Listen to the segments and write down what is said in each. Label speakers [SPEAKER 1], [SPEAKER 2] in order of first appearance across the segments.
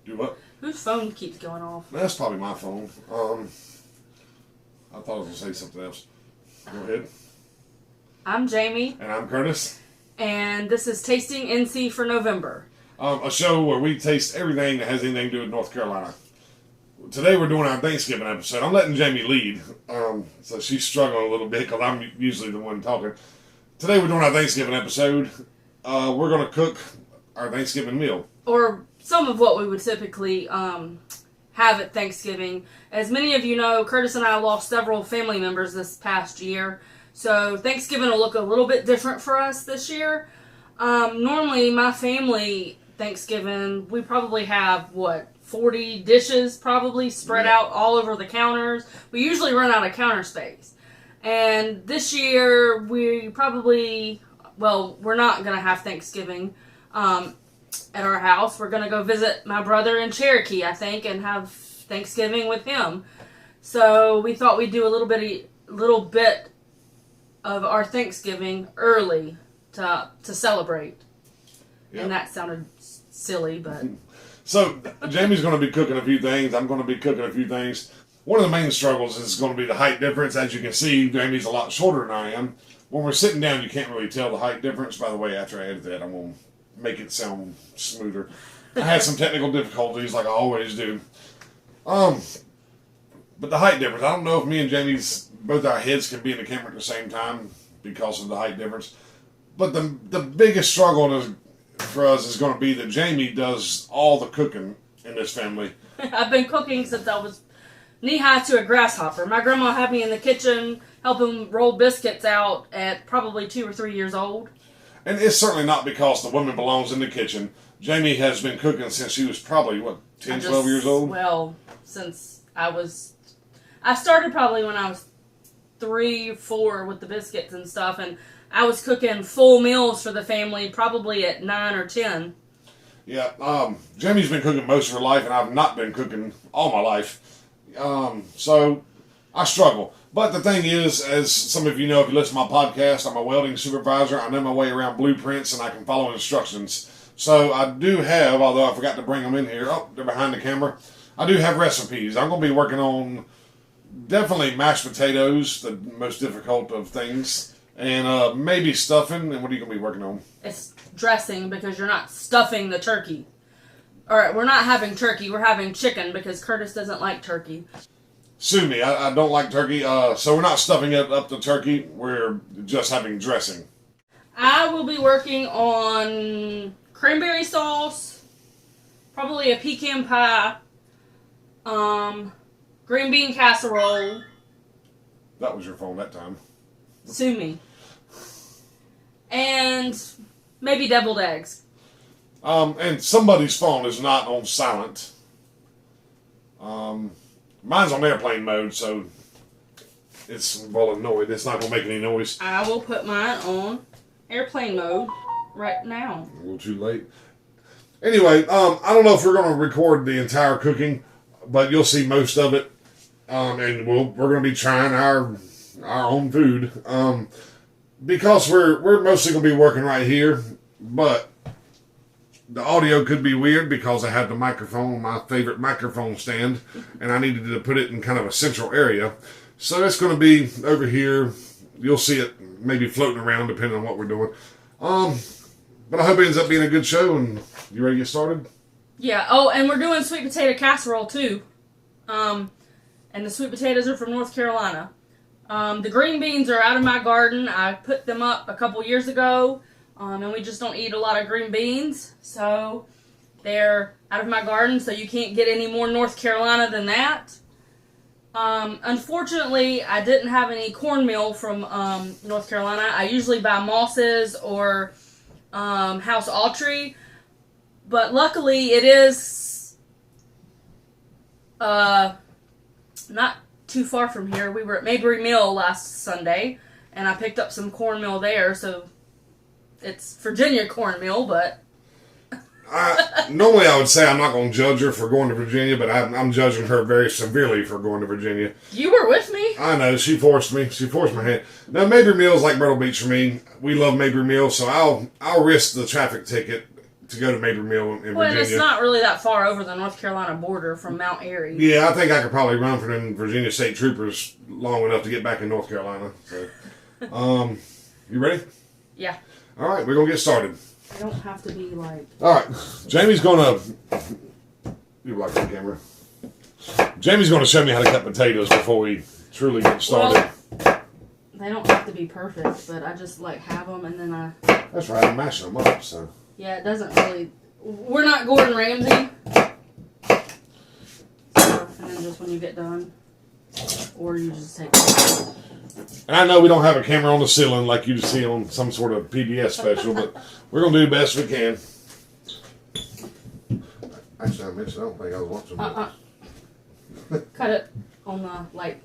[SPEAKER 1] Do what?
[SPEAKER 2] Whose phone keeps going off?
[SPEAKER 1] That's probably my phone. I thought I was going to say something else. Go ahead.
[SPEAKER 2] I'm Jamie.
[SPEAKER 1] And I'm Curtis.
[SPEAKER 2] And this is Tasting NC for November.
[SPEAKER 1] A show where we taste everything that has anything to do with North Carolina. Today we're doing our Thanksgiving episode. I'm letting Jamie lead, so she's struggling a little bit because I'm usually the one talking. Today we're doing our Thanksgiving episode. We're going to cook our Thanksgiving meal.
[SPEAKER 2] Or some of what we would typically have at Thanksgiving. As many of you know, Curtis and I lost several family members this past year. So Thanksgiving will look a little bit different for us this year. Normally, my family Thanksgiving, we probably have, 40 dishes probably spread out all over the counters. We usually run out of counter space. And this year, we probably, we're not going to have Thanksgiving at our house. We're going to go visit my brother in Cherokee, I think, and have Thanksgiving with him. So we thought we'd do a little bit of our Thanksgiving early to celebrate. Yep. And that sounded silly, but...
[SPEAKER 1] So, Jamie's going to be cooking a few things. I'm going to be cooking a few things. One of the main struggles is going to be the height difference. As you can see, Jamie's a lot shorter than I am. When we're sitting down, you can't really tell the height difference. By the way, after I edit that, I'm going to make it sound smoother. I had some technical difficulties, like I always do. But the height difference, I don't know if me and Jamie's, both our heads can be in the camera at the same time because of the height difference. But the biggest struggle for us is going to be that Jamie does all the cooking in this family.
[SPEAKER 2] I've been cooking since I was knee-high to a grasshopper. My grandma had me in the kitchen helping roll biscuits out at probably 2 or 3 years old.
[SPEAKER 1] And it's certainly not because the woman belongs in the kitchen. Jamie has been cooking since she was probably, 10, 12 years old?
[SPEAKER 2] Well, since I started probably when I was 3, 4 with the biscuits and stuff, and I was cooking full meals for the family probably at 9 or 10.
[SPEAKER 1] Yeah, Jamie's been cooking most of her life, and I've not been cooking all my life. So I struggle. But the thing is, as some of you know, if you listen to my podcast, I'm a welding supervisor. I know my way around blueprints, and I can follow instructions. So I do have, although I forgot to bring them in here. Oh, they're behind the camera. I do have recipes. I'm going to be working on definitely mashed potatoes, the most difficult of things. And maybe stuffing. And what are you going to be working on?
[SPEAKER 2] It's dressing, because you're not stuffing the turkey. Or we're not having turkey. We're having chicken because Curtis doesn't like turkey.
[SPEAKER 1] Sue me. I don't like turkey. So we're not stuffing it up the turkey. We're just having dressing.
[SPEAKER 2] I will be working on cranberry sauce, probably a pecan pie, green bean casserole.
[SPEAKER 1] That was your phone that time.
[SPEAKER 2] Sue me. And maybe deviled eggs.
[SPEAKER 1] And somebody's phone is not on silent. Mine's on airplane mode, so it's annoyed. It's not going to make any noise.
[SPEAKER 2] I will put mine on airplane mode right now.
[SPEAKER 1] A little too late. Anyway, I don't know if we're going to record the entire cooking, but you'll see most of it. And we're going to be trying our own food. Because we're mostly going to be working right here, but the audio could be weird because I have the microphone, my favorite microphone stand, and I needed to put it in kind of a central area. So it's going to be over here. You'll see it maybe floating around depending on what we're doing. But I hope it ends up being a good show, and you ready to get started?
[SPEAKER 2] Yeah. Oh, and we're doing sweet potato casserole too. And the sweet potatoes are from North Carolina. The green beans are out of my garden. I put them up a couple years ago, and we just don't eat a lot of green beans, so they're out of my garden, so you can't get any more North Carolina than that. Unfortunately, I didn't have any cornmeal from North Carolina. I usually buy Moss's or House Autry, but luckily it is not too far from here. We were at Mabry Mill last Sunday, and I picked up some cornmeal there, so it's Virginia cornmeal, but...
[SPEAKER 1] Normally I would say I'm not going to judge her for going to Virginia, but I'm judging her very severely for going to Virginia.
[SPEAKER 2] You were with me?
[SPEAKER 1] I know, she forced me. She forced my hand. Now, Mabry Mill is like Myrtle Beach for me. We love Mabry Mill, so I'll risk the traffic ticket to go to Maple Mill in Virginia.
[SPEAKER 2] Well, it's not really that far over the North Carolina border from Mount Airy.
[SPEAKER 1] Yeah, I think I could probably run for them Virginia State Troopers long enough to get back in North Carolina. So, you ready?
[SPEAKER 2] Yeah.
[SPEAKER 1] All right, we're gonna get started.
[SPEAKER 2] I don't have to be like.
[SPEAKER 1] All right, Jamie's gonna. You like the camera? Jamie's gonna show me how to cut potatoes before we truly get started.
[SPEAKER 2] Well, they don't have to be perfect, but I just like have them and then I.
[SPEAKER 1] That's right, I'm mashing them up. So.
[SPEAKER 2] Yeah, it doesn't really. We're not Gordon Ramsay. So, and then just when you get done, or you just take.
[SPEAKER 1] And I know we don't have a camera on the ceiling like you see on some sort of PBS special, but we're going to do the best we can. Actually, I mentioned, I don't think I was watching that.
[SPEAKER 2] Cut it on the, like,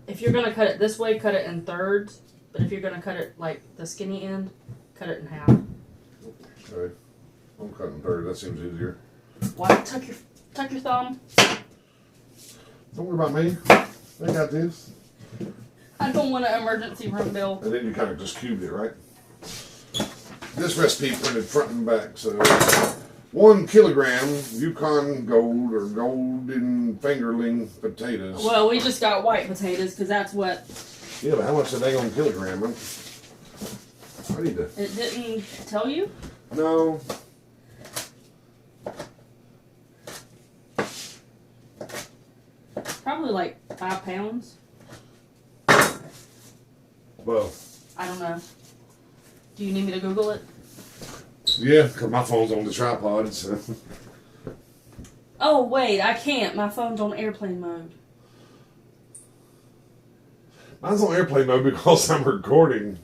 [SPEAKER 2] if you're going to cut it this way, cut it in thirds. But if you're going to cut it, like, the skinny end, cut it in half.
[SPEAKER 1] Okay. I'm cutting third. That seems easier.
[SPEAKER 2] Why? Tuck your thumb.
[SPEAKER 1] Don't worry about me. I got this.
[SPEAKER 2] I don't want an emergency room bill.
[SPEAKER 1] And then you kind of just cubed it, right? This recipe printed front and back, so 1 kilogram Yukon Gold or golden fingerling potatoes.
[SPEAKER 2] Well, we just got white potatoes because that's what.
[SPEAKER 1] Yeah, but how much are they on kilogram? I need to.
[SPEAKER 2] It didn't tell you?
[SPEAKER 1] No.
[SPEAKER 2] Probably like 5 pounds.
[SPEAKER 1] Well.
[SPEAKER 2] I don't know. Do you need me to Google it?
[SPEAKER 1] Yeah, because my phone's on the tripod, so.
[SPEAKER 2] Oh, wait, I can't. My phone's on airplane mode.
[SPEAKER 1] Mine's on airplane mode because I'm recording.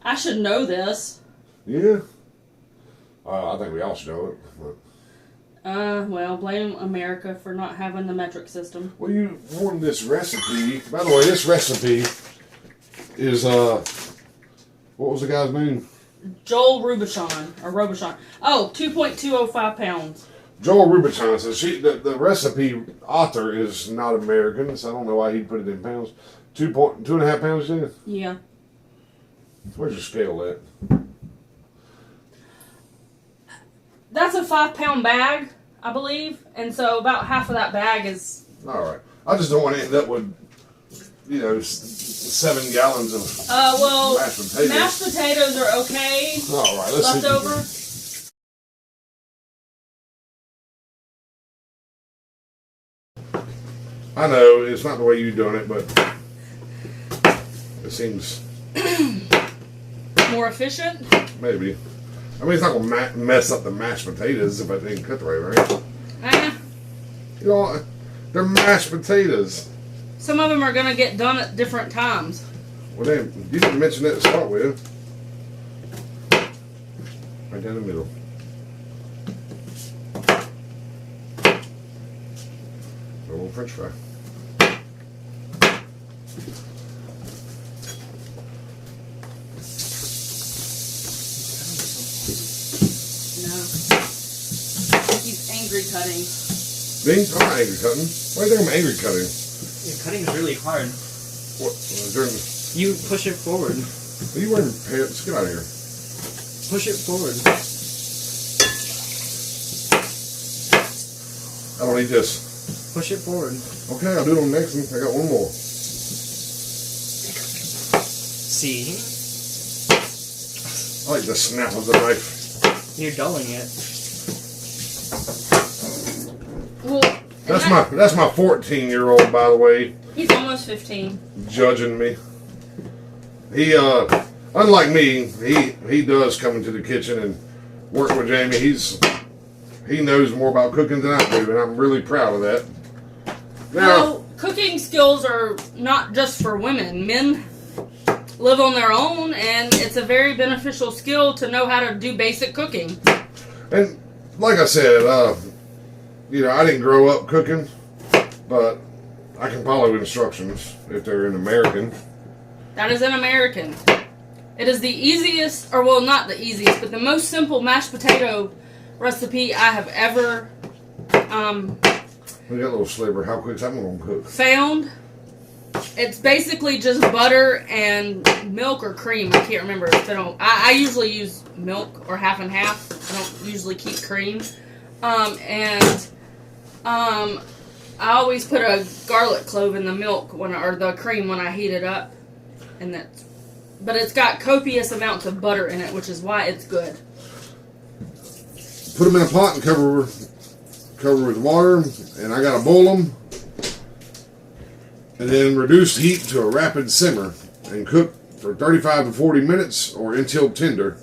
[SPEAKER 2] I should know this.
[SPEAKER 1] Yeah. I think we all should know it. But.
[SPEAKER 2] Well, blame America for not having the metric system.
[SPEAKER 1] Well, you wanted this recipe. By the way, this recipe is, what was the guy's name?
[SPEAKER 2] Joel Robuchon. Oh, 2.205 pounds.
[SPEAKER 1] Joel Robuchon says the recipe author is not American, so I don't know why he'd put it in pounds. 2.5 pounds, yeah?
[SPEAKER 2] Yeah.
[SPEAKER 1] Where's your scale at?
[SPEAKER 2] That's a 5-pound bag, I believe. And so about half of that bag is...
[SPEAKER 1] All right. I just don't want to end up with, 7 gallons of mashed potatoes.
[SPEAKER 2] Mashed potatoes are okay.
[SPEAKER 1] All right, let's
[SPEAKER 2] Leftover.
[SPEAKER 1] See. I know it's not the way you're doing it, but it seems
[SPEAKER 2] more efficient.
[SPEAKER 1] Maybe. I mean, it's not gonna mess up the mashed potatoes if I didn't cut the right, right? They're mashed potatoes.
[SPEAKER 2] Some of them are gonna get done at different times.
[SPEAKER 1] Well, then you didn't mention that to start with. Right down the middle. A little French fry.
[SPEAKER 2] Angry cutting.
[SPEAKER 1] Me? I'm not angry cutting. Why do you think I'm angry cutting?
[SPEAKER 3] Yeah, cutting is really hard.
[SPEAKER 1] What?
[SPEAKER 3] You push it forward.
[SPEAKER 1] Are you wearing pants? Get out of here.
[SPEAKER 3] Push it forward.
[SPEAKER 1] I don't need this.
[SPEAKER 3] Push it forward.
[SPEAKER 1] Okay, I'll do it on the next one. I got one more.
[SPEAKER 3] See?
[SPEAKER 1] I like the snap of the knife.
[SPEAKER 3] You're dulling it.
[SPEAKER 2] Well,
[SPEAKER 1] that's my 14-year-old, by the way.
[SPEAKER 2] He's almost 15.
[SPEAKER 1] Judging me. He unlike me, he does come into the kitchen and work with Jamie. He knows more about cooking than I do, and I'm really proud of that. Now,
[SPEAKER 2] Well, cooking skills are not just for women. Men live on their own, and it's a very beneficial skill to know how to do basic cooking.
[SPEAKER 1] and like I said, I didn't grow up cooking, but I can follow instructions if they're in American.
[SPEAKER 2] That is an American. It is the easiest, or well, not the easiest, but the most simple mashed potato recipe I have ever
[SPEAKER 1] We got a little sliver. How quick's that one gonna cook?
[SPEAKER 2] found. It's basically just butter and milk or cream. I can't remember. I usually use milk or half and half. I don't usually keep cream. I always put a garlic clove in the milk or the cream when I heat it up, but it's got copious amounts of butter in it, which is why it's good.
[SPEAKER 1] Put them in a pot and cover with water, and I gotta boil them, and then reduce heat to a rapid simmer and cook for 35 to 40 minutes or until tender.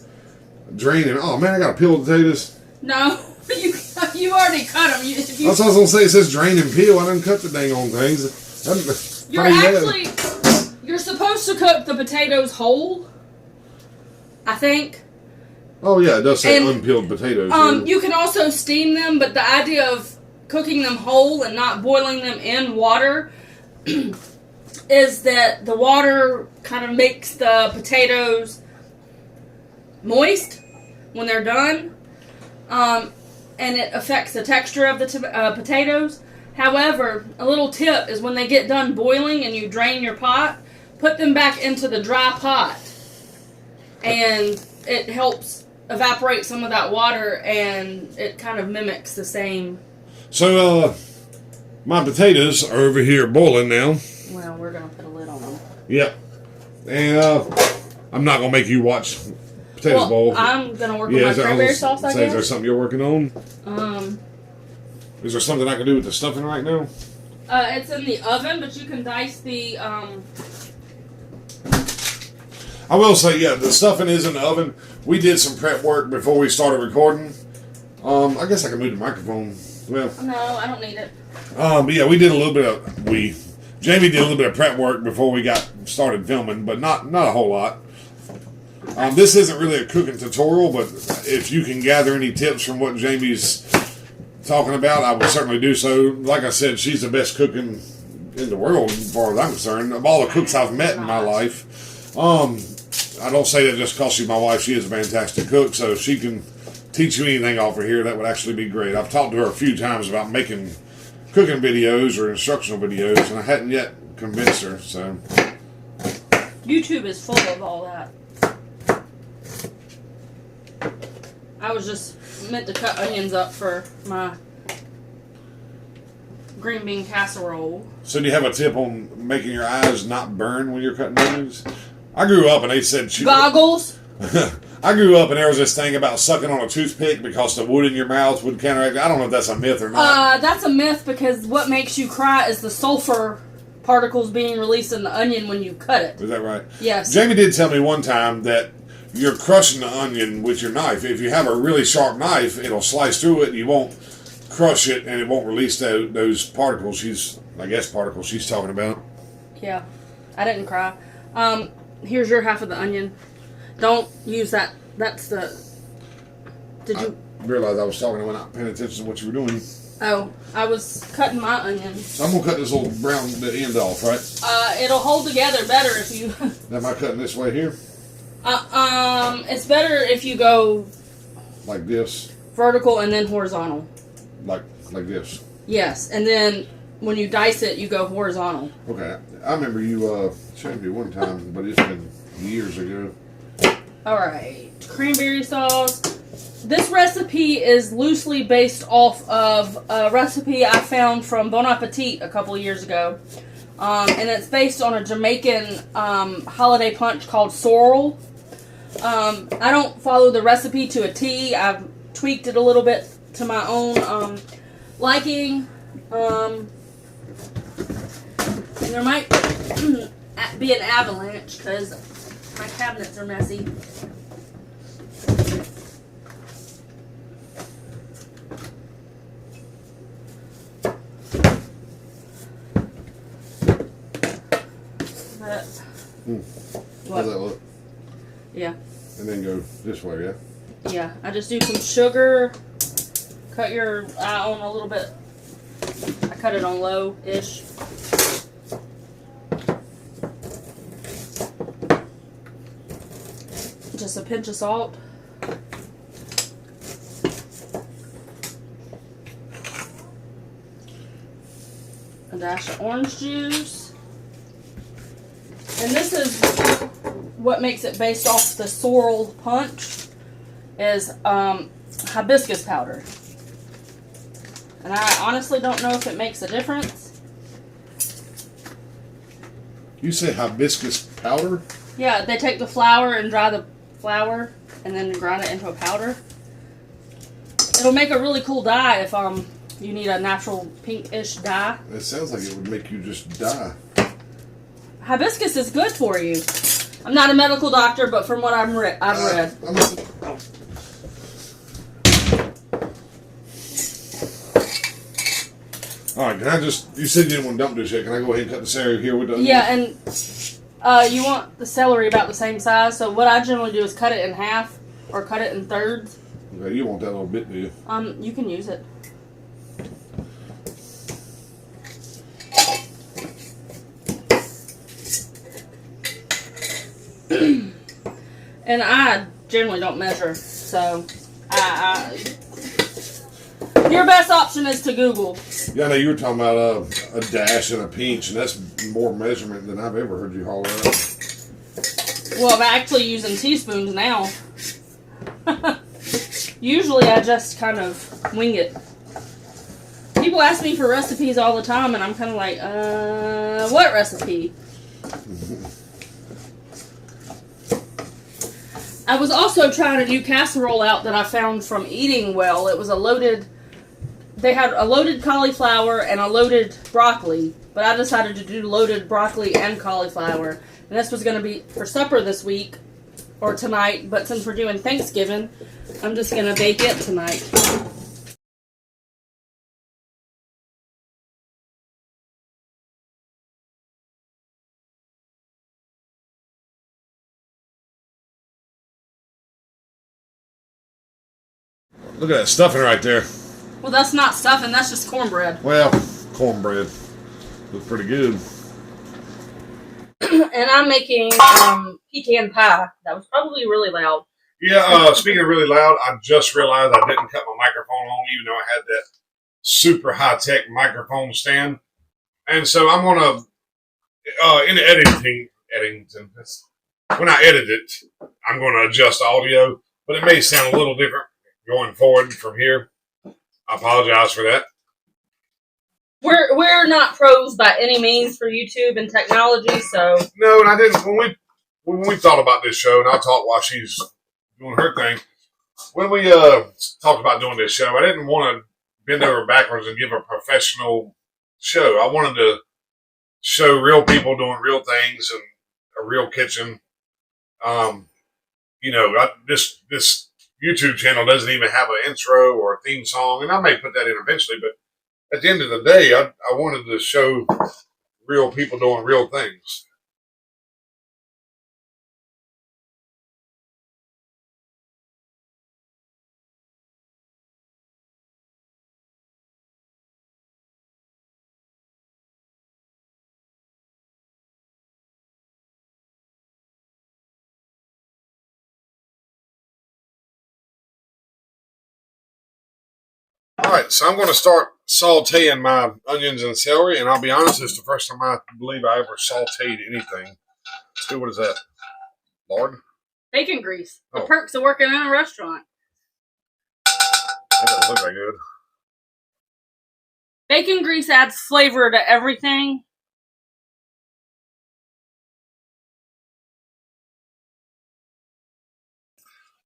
[SPEAKER 1] Drain and oh man, I gotta peel the potatoes.
[SPEAKER 2] No, you already cut them.
[SPEAKER 1] That's what I was gonna say. It says drain and peel. I didn't cut the dang on things.
[SPEAKER 2] You're supposed to cook the potatoes whole, I think.
[SPEAKER 1] Oh yeah, it does say unpeeled potatoes.
[SPEAKER 2] You can also steam them, but the idea of cooking them whole and not boiling them in water is that the water kind of makes the potatoes moist when they're done, and it affects the texture of the potatoes. However, a little tip is when they get done boiling and you drain your pot, put them back into the dry pot, and it helps evaporate some of that water, and it kind of mimics the same.
[SPEAKER 1] So, my potatoes are over here boiling now.
[SPEAKER 2] Well, we're gonna put a lid on them.
[SPEAKER 1] Yep. And I'm not gonna make you watch potatoes boil.
[SPEAKER 2] I'm gonna work with my cranberry sauce. I guess.
[SPEAKER 1] Is there something you're working on? Is there something I can do with the stuffing right now?
[SPEAKER 2] It's in the oven, but you can dice the.
[SPEAKER 1] I will say, yeah, the stuffing is in the oven. We did some prep work before we started recording. I guess I can move the microphone. Well,
[SPEAKER 2] No, I don't need it.
[SPEAKER 1] but yeah, we did a little bit of Jamie did a little bit of prep work before we got started filming, but not a whole lot. This isn't really a cooking tutorial, but if you can gather any tips from what Jamie's talking about, I would certainly do so. Like I said, she's the best cook in the world, as far as I'm concerned. Of all the cooks I've met in my life, I don't say that just because she's my wife. She is a fantastic cook, so if she can teach you anything off of here, that would actually be great. I've talked to her a few times about making cooking videos or instructional videos, and I hadn't yet convinced her. So
[SPEAKER 2] YouTube is full of all that. I was just meant to cut onions up for my green bean casserole.
[SPEAKER 1] So do you have a tip on making your eyes not burn when you're cutting onions? I grew up and they said
[SPEAKER 2] goggles.
[SPEAKER 1] I grew up and there was this thing about sucking on a toothpick because the wood in your mouth would counteract. I don't know if that's a myth or not.
[SPEAKER 2] That's a myth because what makes you cry is the sulfur particles being released in the onion when you cut it.
[SPEAKER 1] Is that right?
[SPEAKER 2] Yes.
[SPEAKER 1] Jamie did tell me one time that you're crushing the onion with your knife. If you have a really sharp knife, it'll slice through it and you won't crush it and it won't release those particles she's talking about.
[SPEAKER 2] Yeah. I didn't cry. Here's your half of the onion. Don't use that. That's the... Did you...
[SPEAKER 1] I realized I was talking and went out paying attention to what you were doing.
[SPEAKER 2] Oh, I was cutting my onion.
[SPEAKER 1] So I'm going to cut this little brown the end off, right?
[SPEAKER 2] It'll hold together better if you...
[SPEAKER 1] Am I cutting this way here?
[SPEAKER 2] It's better if you go...
[SPEAKER 1] Like this?
[SPEAKER 2] Vertical and then horizontal.
[SPEAKER 1] Like this?
[SPEAKER 2] Yes, and then when you dice it, you go horizontal.
[SPEAKER 1] Okay. I remember you showed me one time, but it's been years ago.
[SPEAKER 2] Alright, cranberry sauce. This recipe is loosely based off of a recipe I found from Bon Appetit a couple of years ago. And it's based on a Jamaican holiday punch called sorrel. I don't follow the recipe to a T. I've tweaked it a little bit to my own liking. And there might be an avalanche because my cabinets are messy.
[SPEAKER 1] How's that look?
[SPEAKER 2] Yeah.
[SPEAKER 1] And then go this way, yeah?
[SPEAKER 2] Yeah. I just do some sugar. Cut your eye on a little bit. I cut it on low-ish. Just a pinch of salt. A dash of orange juice. And this is what makes it based off the sorrel punch is hibiscus powder. And I honestly don't know if it makes a difference.
[SPEAKER 1] You say hibiscus powder?
[SPEAKER 2] Yeah, they take the flour and dry the flour and then grind it into a powder. It'll make a really cool dye if you need a natural pinkish dye.
[SPEAKER 1] It sounds like it would make you just die.
[SPEAKER 2] Hibiscus is good for you. I'm not a medical doctor, but from what I've read.
[SPEAKER 1] All right, can I just? You said you didn't want to dump this yet. Can I go ahead and cut the celery here with the?
[SPEAKER 2] Yeah, and you want the celery about the same size. So what I generally do is cut it in half or cut it in thirds.
[SPEAKER 1] Okay, you want that little bit, do you?
[SPEAKER 2] You can use it. And I generally don't measure, so your best option is to Google.
[SPEAKER 1] Yeah, I know you were talking about a dash and a pinch, and that's more measurement than I've ever heard you holler out.
[SPEAKER 2] Well, I'm actually using teaspoons now. Usually I just kind of wing it. People ask me for recipes all the time, and I'm kind of like, what recipe? I was also trying a new casserole out that I found from Eating Well. It was they had a loaded cauliflower and a loaded broccoli, but I decided to do loaded broccoli and cauliflower. And this was going to be for supper this week, or tonight, but since we're doing Thanksgiving, I'm just going to bake it tonight.
[SPEAKER 1] Look at that stuffing right there.
[SPEAKER 2] Well, that's not stuffing, that's just cornbread.
[SPEAKER 1] Well, cornbread. Looks pretty good.
[SPEAKER 2] And I'm making pecan pie. That was probably really loud.
[SPEAKER 1] Yeah, speaking of really loud, I just realized I didn't cut my microphone on, even though I had that super high-tech microphone stand. And so I'm going to, in the editing, when I edit it, I'm going to adjust audio, but it may sound a little different going forward from here. I apologize for that.
[SPEAKER 2] We're not pros by any means for YouTube and technology, so
[SPEAKER 1] No, and I didn't. When we thought about this show, and I'll talk while she's doing her thing. When we talked about doing this show, I didn't want to bend over backwards and give a professional show. I wanted to show real people doing real things and a real kitchen. This YouTube channel doesn't even have an intro or a theme song, and I may put that in eventually, but at the end of the day, I wanted to show real people doing real things. All right, so I'm going to start sauteing my onions and celery, and I'll be honest, it's the first time I believe I ever sauteed anything. Let's see, what is that? Lord?
[SPEAKER 2] bacon grease. The
[SPEAKER 1] Oh.
[SPEAKER 2] perks of working in a restaurant.
[SPEAKER 1] That doesn't look that good.
[SPEAKER 2] Bacon grease adds flavor to everything.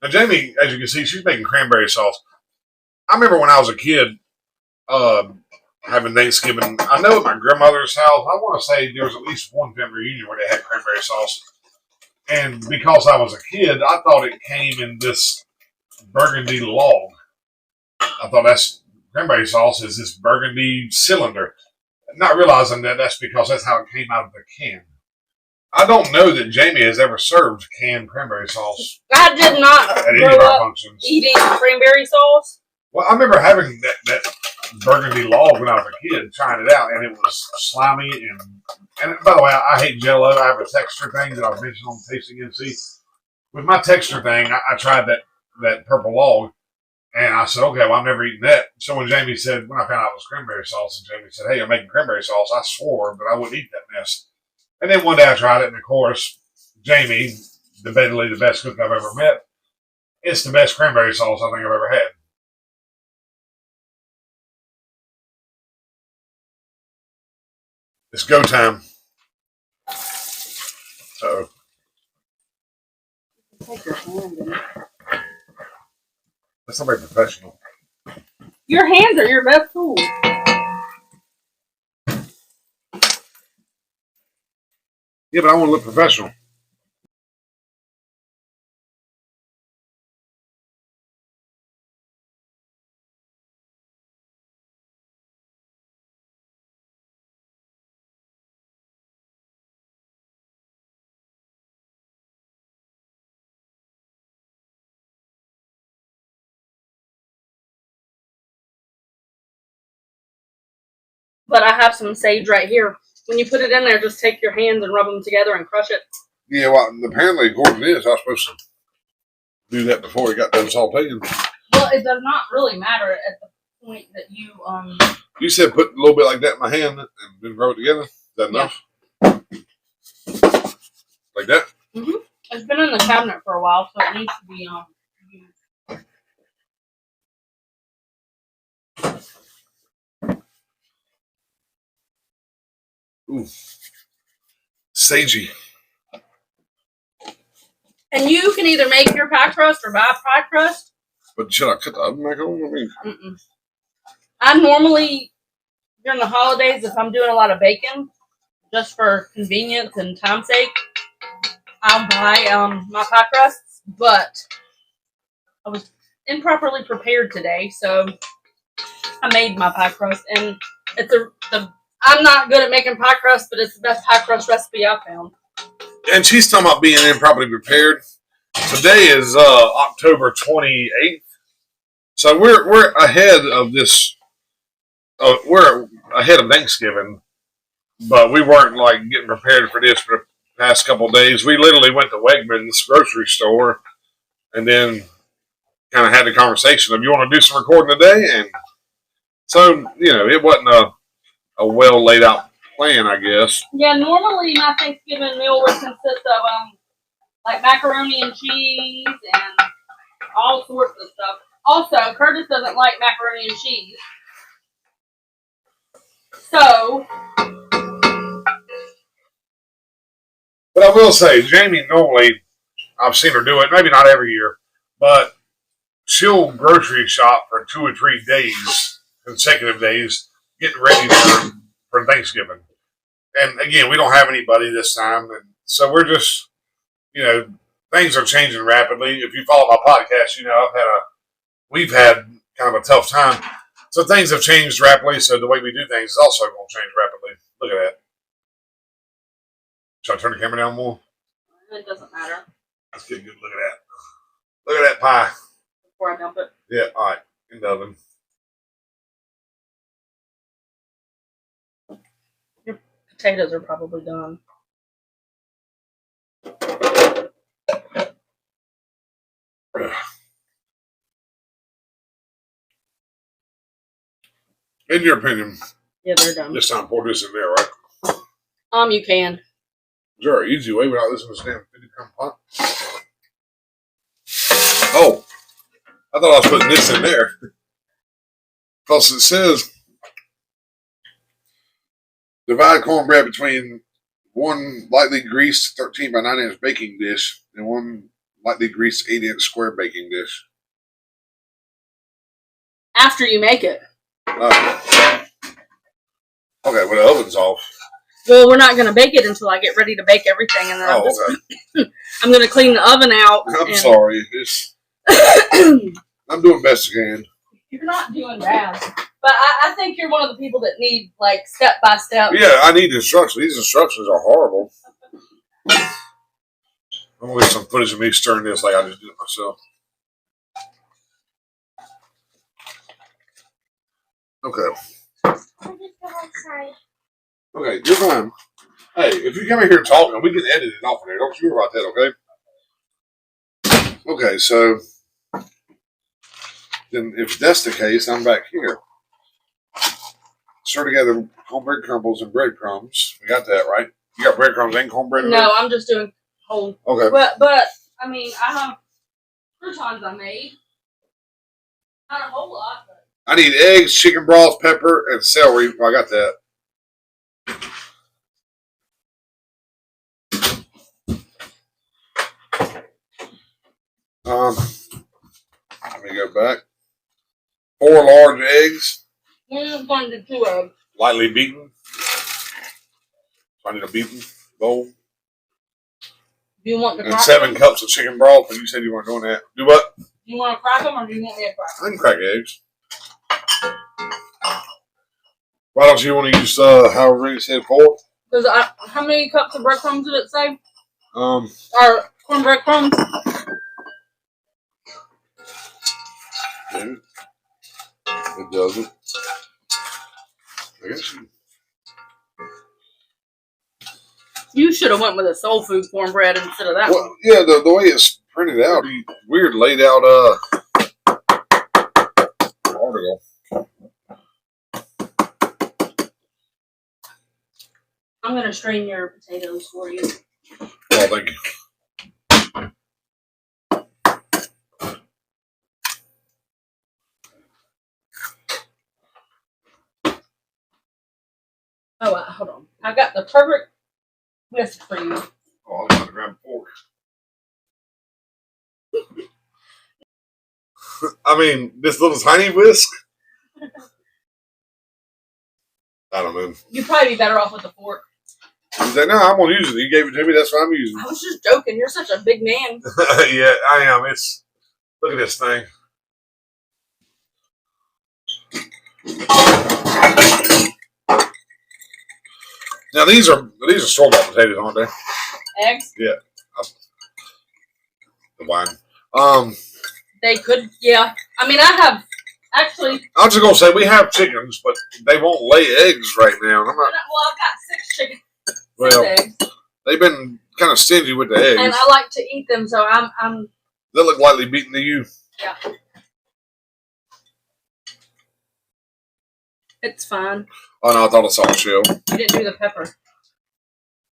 [SPEAKER 1] Now, Jamie, as you can see, she's making cranberry sauce. I remember when I was a kid, having Thanksgiving. I know at my grandmother's house, I want to say there was at least one family reunion where they had cranberry sauce. And because I was a kid, I thought it came in this burgundy log. I thought cranberry sauce is this burgundy cylinder. Not realizing that that's because that's how it came out of the can. I don't know that Jamie has ever served canned cranberry sauce
[SPEAKER 2] I did not
[SPEAKER 1] at any
[SPEAKER 2] grow
[SPEAKER 1] of our
[SPEAKER 2] up
[SPEAKER 1] functions.
[SPEAKER 2] eating cranberry sauce.
[SPEAKER 1] Well, I remember having that burgundy log when I was a kid, trying it out, and it was slimy. And by the way, I hate Jell-O. I have a texture thing that I've mentioned on Tasting MC. With my texture thing, I tried that purple log, and I said, okay, well, I'm never eating that. So when Jamie said, when I found out it was cranberry sauce, and Jamie said, hey, I'm making cranberry sauce, I swore that I wouldn't eat that mess. And then one day I tried it, and of course, Jamie, debatably the best cook I've ever met, it's the best cranberry sauce I think I've ever had. It's go time. So
[SPEAKER 2] Take your hand in it.
[SPEAKER 1] that's not very professional.
[SPEAKER 2] Your hands are your best tool.
[SPEAKER 1] Yeah, but I want to look professional.
[SPEAKER 2] But I have some sage right here. When you put it in there, just take your hands and rub them together and crush it.
[SPEAKER 1] Yeah, well, apparently, according to this, I was supposed to do that before he got done sauteing.
[SPEAKER 2] Well, it does not really matter at the point that you
[SPEAKER 1] You said put a little bit like that in my hand and then rub it together. Is that enough? Like that?
[SPEAKER 2] Mm-hmm. It's been in the cabinet for a while, so it needs to be used.
[SPEAKER 1] Ooh. Sagey.
[SPEAKER 2] And you can either make your pie crust or buy pie crust.
[SPEAKER 1] But should I cut the oven back on? I mean,
[SPEAKER 2] I normally, during the holidays, if I'm doing a lot of bacon, just for convenience and time's sake, I'll buy my pie crusts. But I was improperly prepared today, so I made my pie crust, and it's I'm not good at making pie crust, but it's the best pie crust recipe I've found.
[SPEAKER 1] and she's talking about being improperly prepared. Today is October 28th, so we're ahead of this. We're ahead of Thanksgiving, but we weren't like getting prepared for this for the past couple of days. We literally went to Wegmans grocery store, and then kind of had the conversation of, you want to do some recording today? And so, it wasn't a well laid out plan, I guess.
[SPEAKER 2] Yeah, normally my Thanksgiving meal would consist of like macaroni and cheese and all sorts of stuff. Also, Curtis doesn't like macaroni and cheese. So,
[SPEAKER 1] But I will say, Jamie normally, I've seen her do it, maybe not every year, but she'll grocery shop for 2 or 3 days, consecutive days, getting ready for Thanksgiving. And again, we don't have anybody this time, and so we're just, things are changing rapidly. If you follow my podcast, we've had kind of a tough time. So things have changed rapidly, so the way we do things is also going to change rapidly. Look at that. Should I turn the camera down more?
[SPEAKER 2] it doesn't matter
[SPEAKER 1] Let's get a good look at that. Look at that pie.
[SPEAKER 2] before I dump it.
[SPEAKER 1] Yeah, all right, in the oven.
[SPEAKER 2] Potatoes are probably done.
[SPEAKER 1] In your opinion,
[SPEAKER 2] Yeah, they're done.
[SPEAKER 1] this time pour this in there, right?
[SPEAKER 2] You can.
[SPEAKER 1] Is there an easy way without this in this damn 50-pound pot? Oh, I thought I was putting this in there. Because it says, divide cornbread between one lightly greased 13 by 9 inch baking dish and one lightly greased 8 inch square baking dish.
[SPEAKER 2] After you make it.
[SPEAKER 1] Okay, well, the oven's off.
[SPEAKER 2] Well, we're not going to bake it until I get ready to bake everything, and then
[SPEAKER 1] Okay.
[SPEAKER 2] I'm going to clean the oven out.
[SPEAKER 1] I'm sorry. I'm doing best I can.
[SPEAKER 2] You're not doing bad, but I think you're one of the people that need like step by step.
[SPEAKER 1] Yeah, I need instructions. These instructions are horrible. I'm going to get some footage of me stirring this like I just did it myself. Okay. Okay, you're fine. Hey, if you come in here talking, we can edit it off of there. Don't you worry about that, okay? Okay, so then if that's the case, I'm back here. Stir together cornbread crumbles and breadcrumbs. We got that, right? You got breadcrumbs and cornbread in there?
[SPEAKER 2] No, I'm just doing whole.
[SPEAKER 1] Okay.
[SPEAKER 2] But I mean, I have croutons I made. Not a whole lot, but
[SPEAKER 1] I need eggs, chicken broth, pepper, and celery. I got that. Let me go back. 4 large eggs,
[SPEAKER 2] we're just going to do 2 eggs.
[SPEAKER 1] lightly beaten. So I need a beaten bowl.
[SPEAKER 2] Do you want the
[SPEAKER 1] And
[SPEAKER 2] crack
[SPEAKER 1] 7
[SPEAKER 2] them?
[SPEAKER 1] cups of chicken broth. And you said you weren't doing that. Do what?
[SPEAKER 2] Do you want to crack them or do you want me to crack
[SPEAKER 1] I can crack eggs. Why don't you want to use however many said 4?
[SPEAKER 2] Because how many cups of breadcrumbs did it say?
[SPEAKER 1] Um,
[SPEAKER 2] Or cornbread crumbs?
[SPEAKER 1] maybe. It doesn't. I guess you.
[SPEAKER 2] You should have went with a soul food cornbread instead of that one.
[SPEAKER 1] Well, yeah, the way it's printed out, weird laid out article.
[SPEAKER 2] I'm going to strain your potatoes for you.
[SPEAKER 1] Oh, thank you.
[SPEAKER 2] Oh, hold on. I got the perfect whisk for you.
[SPEAKER 1] Oh, I was about to grab a fork. I mean, this little tiny whisk. I don't know.
[SPEAKER 2] You'd probably be better off with a fork.
[SPEAKER 1] He's like, no, I'm gonna use it. You gave it to me. That's what I'm using.
[SPEAKER 2] I was just joking. You're such a big man.
[SPEAKER 1] Yeah, I am. It's look at this thing. Now these are store-bought potatoes, aren't they?
[SPEAKER 2] Eggs?
[SPEAKER 1] Yeah. The wine.
[SPEAKER 2] They could, yeah. I mean, I have actually.
[SPEAKER 1] I'm just gonna say we have chickens, but they won't lay eggs right now. And I'm
[SPEAKER 2] Well,
[SPEAKER 1] not.
[SPEAKER 2] I've got 6 chickens. 6
[SPEAKER 1] Well,
[SPEAKER 2] eggs.
[SPEAKER 1] they've been kind of stingy with the eggs.
[SPEAKER 2] And I like to eat them, so I'm.
[SPEAKER 1] They look lightly beaten to you.
[SPEAKER 2] Yeah. It's fine.
[SPEAKER 1] Oh no, I thought I saw a shell.
[SPEAKER 2] You didn't do the pepper.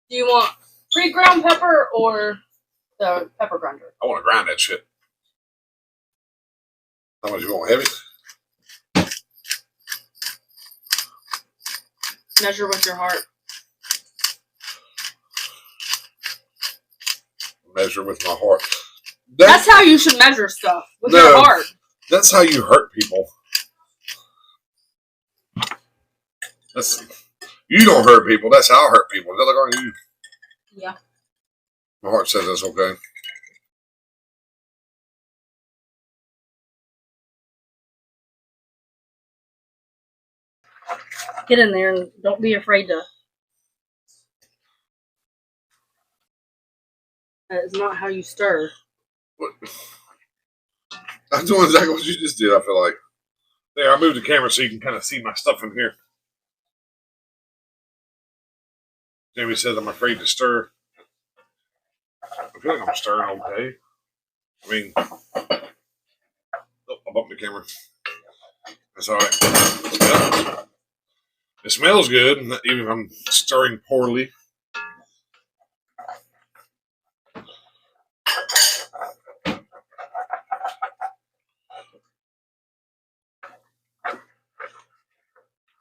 [SPEAKER 2] Do you want pre-ground pepper or the pepper grinder?
[SPEAKER 1] I want to grind that shit. How much you want? Heavy?
[SPEAKER 2] Measure with your heart.
[SPEAKER 1] Measure with my heart.
[SPEAKER 2] That's how you should measure stuff. With
[SPEAKER 1] No.
[SPEAKER 2] your heart.
[SPEAKER 1] That's how you hurt people. You don't hurt people. That's how I hurt people. Does that look on you?
[SPEAKER 2] Yeah.
[SPEAKER 1] My heart says that's okay.
[SPEAKER 2] Get in there and don't be afraid to. That is not how you stir.
[SPEAKER 1] What? I'm doing exactly what you just did, I feel like. There, I moved the camera so you can kind of see my stuff in here. Jamie says I'm afraid to stir. I feel like I'm stirring okay. I mean, oh, I bumped the camera. That's all right. It smells good, even if I'm stirring poorly.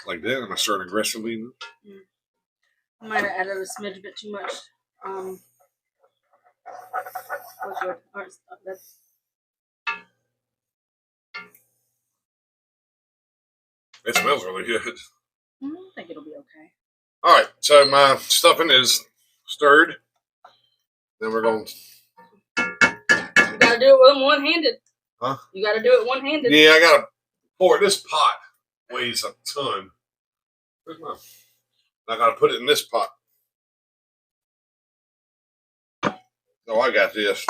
[SPEAKER 1] Like that? Am I stirring aggressively?
[SPEAKER 2] I might have added a smidge bit too much. What's your, that's,
[SPEAKER 1] It smells really good.
[SPEAKER 2] I think it'll be okay.
[SPEAKER 1] All right, so my stuffing is stirred. Then we're going.
[SPEAKER 2] You gotta do it with them one-handed.
[SPEAKER 1] Huh?
[SPEAKER 2] You gotta do it one-handed.
[SPEAKER 1] Yeah, I gotta pour it. This pot weighs a ton. Where's my? I gotta put it in this pot. Oh, I got this.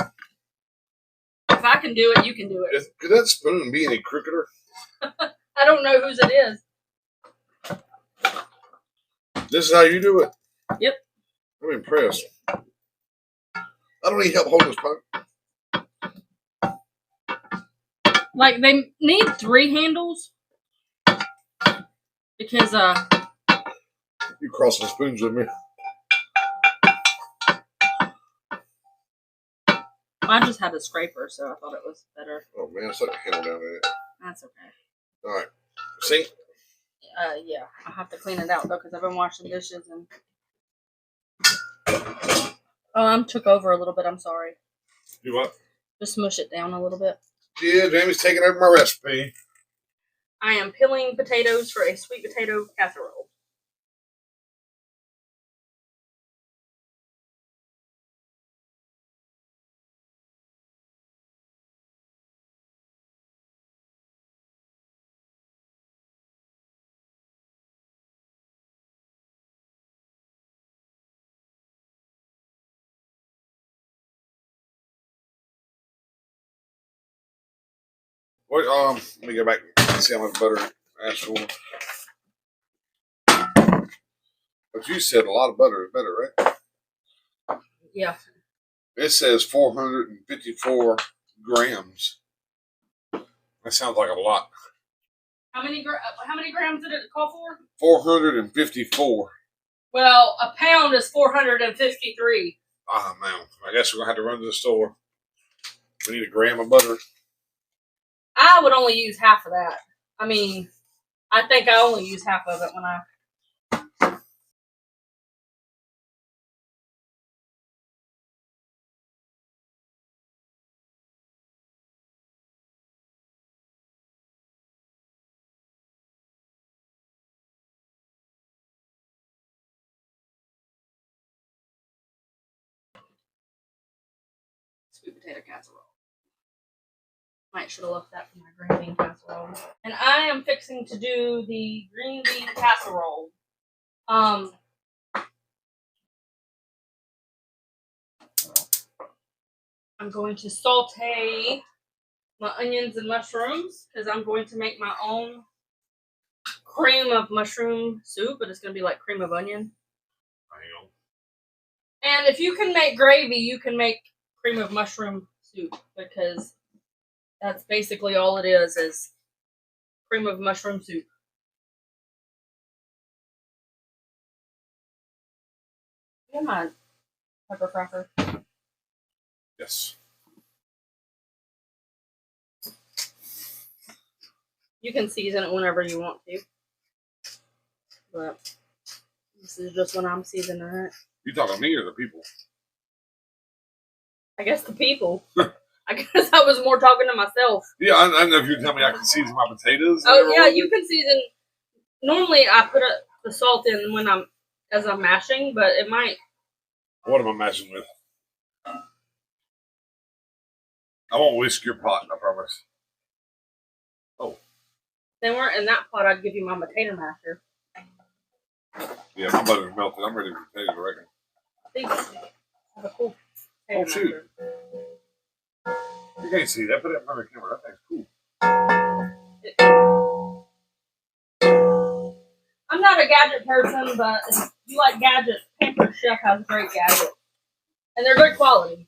[SPEAKER 2] If I can do it, you can do it.
[SPEAKER 1] Could that spoon be any crookeder?
[SPEAKER 2] I don't know whose it is.
[SPEAKER 1] This is how you do it?
[SPEAKER 2] Yep.
[SPEAKER 1] I'm impressed. I don't need help holding this pot.
[SPEAKER 2] Like, they need 3 handles. Because,
[SPEAKER 1] You crossing the spoons with me.
[SPEAKER 2] Mine just had a scraper, so I thought it was better.
[SPEAKER 1] Oh man, it's like a handle down in it.
[SPEAKER 2] That's okay.
[SPEAKER 1] All right, sink.
[SPEAKER 2] Yeah, I have to clean it out though because I've been washing dishes and. Oh, I took over a little bit. I'm sorry.
[SPEAKER 1] Do what?
[SPEAKER 2] Just smush it down a little bit.
[SPEAKER 1] Yeah, Jamie's taking over my recipe.
[SPEAKER 2] I am peeling potatoes for a sweet potato casserole.
[SPEAKER 1] What? Let me go back and see how much butter I asked for. But you said a lot of butter is better, right?
[SPEAKER 2] Yeah.
[SPEAKER 1] It says 454 grams. That sounds like a lot.
[SPEAKER 2] How many grams did it call for?
[SPEAKER 1] 454.
[SPEAKER 2] Well, a pound is 453.
[SPEAKER 1] Ah, man. I guess we're going to have to run to the store. We need a gram of butter.
[SPEAKER 2] I would only use half of that. I mean, I think I only use half of it when I. Sweet potato casserole. Might should have left that for my green bean casserole. And I am fixing to do the green bean casserole. I'm going to saute my onions and mushrooms because I'm going to make my own cream of mushroom soup, but it's going to be like cream of onion. And if you can make gravy, you can make cream of mushroom soup because that's basically all it is cream of mushroom soup. Come on, pepper cracker.
[SPEAKER 1] Yes.
[SPEAKER 2] You can season it whenever you want to. But this is just when I'm seasoning it.
[SPEAKER 1] You talking to me or the people?
[SPEAKER 2] I guess the people. I guess I was more talking to myself.
[SPEAKER 1] Yeah, I don't know if you tell me I can season my potatoes.
[SPEAKER 2] Oh yeah, you can season. Normally I put the salt in when as I'm mashing, but it might.
[SPEAKER 1] What am I mashing with? I won't whisk your pot, I promise. Oh.
[SPEAKER 2] If they weren't in that pot, I'd give you my potato masher.
[SPEAKER 1] Yeah, my butter's melted. I'm ready for potatoes, I reckon.
[SPEAKER 2] These have a cool potato
[SPEAKER 1] Oh, shoot.
[SPEAKER 2] masher.
[SPEAKER 1] You can't see that. Put it in front of the camera. That thing's cool.
[SPEAKER 2] I'm not a gadget person, but if you like gadgets, Pampered Chef has great gadgets. And they're good quality.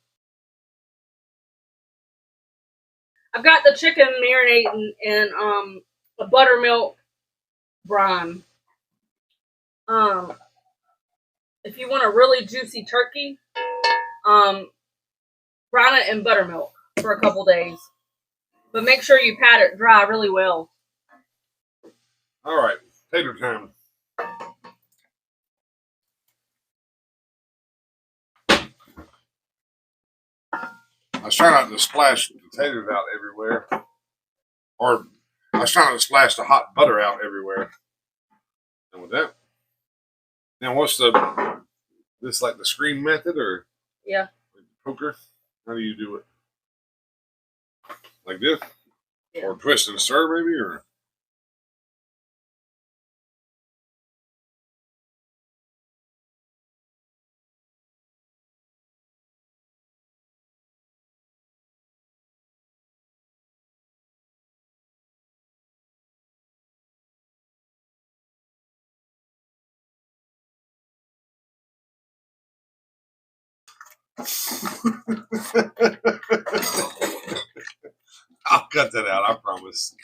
[SPEAKER 2] I've got the chicken marinating in a buttermilk brine. If you want a really juicy turkey, brine it in buttermilk for a couple days. But make sure you pat it dry really well.
[SPEAKER 1] All right, tater time. I was trying not to splash potatoes out everywhere. Or I was trying to splash the hot butter out everywhere. And with that. Now what's this like the screen method or
[SPEAKER 2] Yeah.
[SPEAKER 1] poker? How do you do it? Like this?
[SPEAKER 2] Yeah.
[SPEAKER 1] Or twist and stir maybe or I'll cut that out, I promise.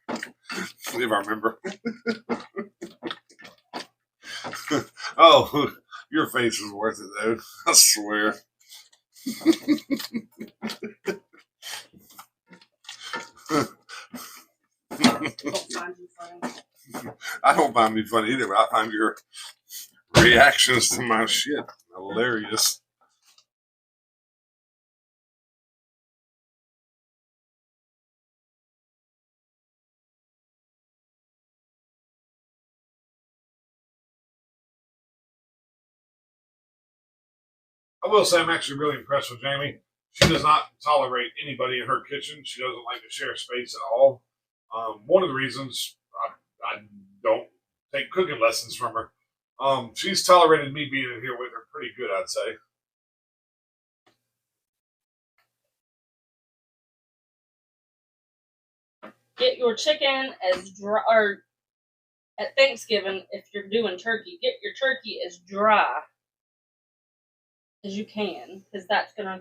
[SPEAKER 1] If I remember. Oh, your face was worth it though. I swear.
[SPEAKER 2] Don't find you funny.
[SPEAKER 1] I don't find me funny either, but I find your reactions to my shit hilarious. I will say I'm actually really impressed with Jamie. She does not tolerate anybody in her kitchen. She doesn't like to share space at all. One of the reasons I don't take cooking lessons from her. She's tolerated me being in here with her pretty good, I'd say.
[SPEAKER 2] Get your chicken as dry, or at Thanksgiving, if you're doing turkey, get your turkey as dry as you can, because that's gonna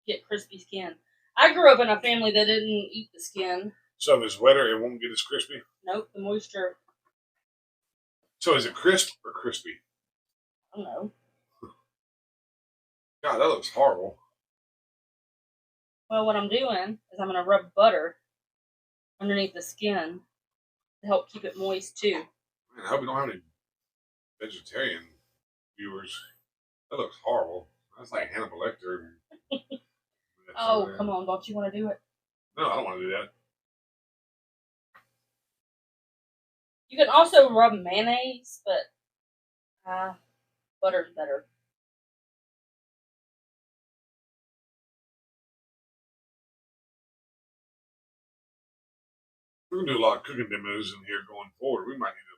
[SPEAKER 2] get crispy skin. I grew up in a family that didn't eat the skin.
[SPEAKER 1] So if it's wetter, it won't get as crispy.
[SPEAKER 2] Nope, the moisture.
[SPEAKER 1] So is it crisp or crispy?
[SPEAKER 2] I don't know.
[SPEAKER 1] God, that looks horrible.
[SPEAKER 2] Well, what I'm doing is I'm gonna rub butter underneath the skin to help keep it moist too.
[SPEAKER 1] Man, I hope we don't have any vegetarian viewers. That looks horrible. That's like Hannibal Lecter.
[SPEAKER 2] Oh, come on, don't you want to do it?
[SPEAKER 1] No, I don't want to do that.
[SPEAKER 2] You can also rub mayonnaise, but butter's better.
[SPEAKER 1] We're gonna do a lot of cooking demos in here going forward. We might need to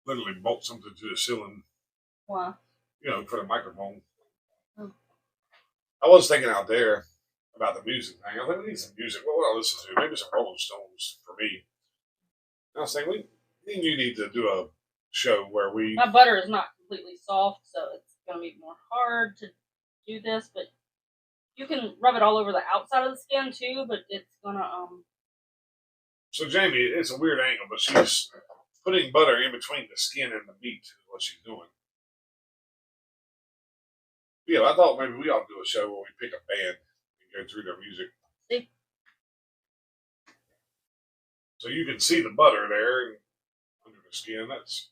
[SPEAKER 1] literally bolt something to the ceiling,
[SPEAKER 2] Why?
[SPEAKER 1] For the microphone.
[SPEAKER 2] Oh.
[SPEAKER 1] I was thinking out there about the music thing. I think we need some music. What would I listen to? Maybe some Rolling Stones for me. And I was thinking, you need to do a show where we.
[SPEAKER 2] My butter is not completely soft, so it's going to be more hard to do this, but you can rub it all over the outside of the skin too, but it's going to.
[SPEAKER 1] So, Jamie, it's a weird angle, but she's putting butter in between the skin and the meat, is what she's doing. Yeah, I thought maybe we ought to do a show where we pick a band and go through their music.
[SPEAKER 2] See?
[SPEAKER 1] So you can see the butter there and under the skin. That's